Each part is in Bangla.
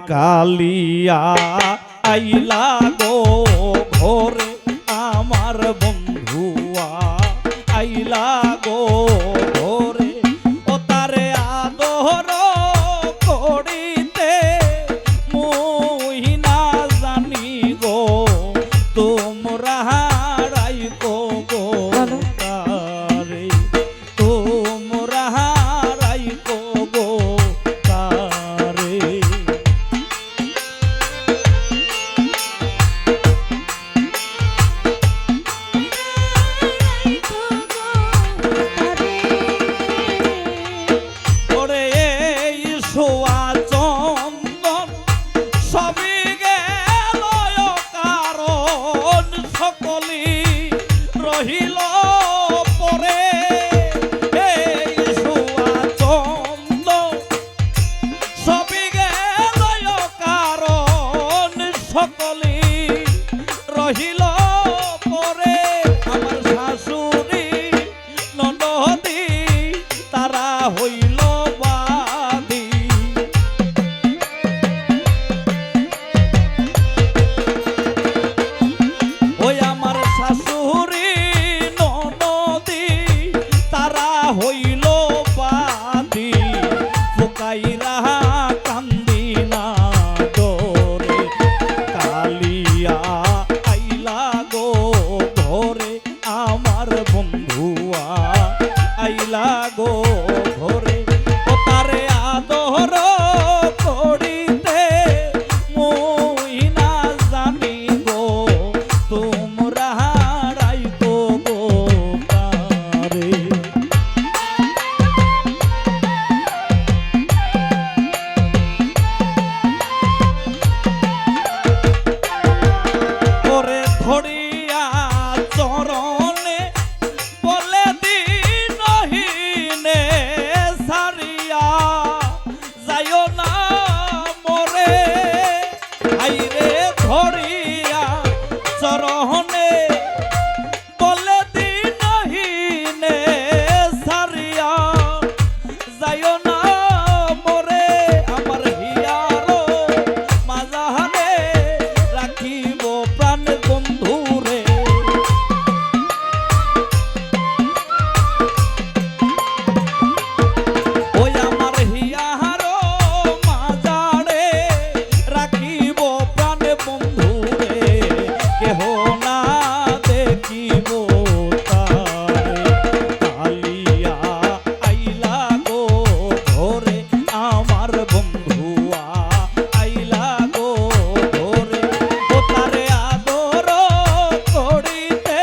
কালিয়া আইলা গো ঘরে আমার বন্ধুয়া আইলা গো ঘরে ও তারে আদর করিতে মুই না জানি গো তোমরা রাইকো গো তারে তোমরা রাইকো গো তারে রহিল পরে এই সুয়া চন্দ সবই গেল কারণ সকলি রহিল পরে আমার শাশুড়ি ননদি তারা হইল বাদী ওই আমার শাশুড়ি হইল বাদী ফুকাইরা কান্দি না ডরে কালিয়া আইলা গো ঘরে আমার বন্ধুয়া আইলা গো ঘরে ও তারে আদর করিতে মুই না জানি গো তোমরা রাইকো গো তারে ধরিয়া চরণে বলে দিনহীনে সারিয়া যাইও না মরে আইরে ধরিয়া চরণে বলে দিনহীনে সারিয়া যাইও না মরে আমার হিয়ারো মাজাহারে রাখিব প্রাণের বন্ধুরে ওই আমার হিয়ারো মাজারে রাখিব প্রাণের বন্ধুরে কেহ না দেখিব তারে কালিয়া আইলা গো ঘরে আমার বন্ধুয়া আইলা গো ঘরে ও তারে আদর করিতে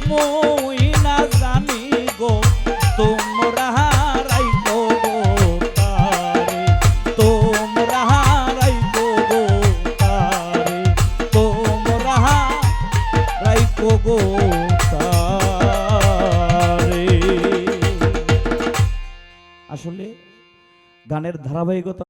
মুই না জানি গো তোমরা রাইকো গো তারে তোমরা রাইকো গো তারে তোমরা রাইকো গো তারে আসলে গানের ধারাবাহিকতা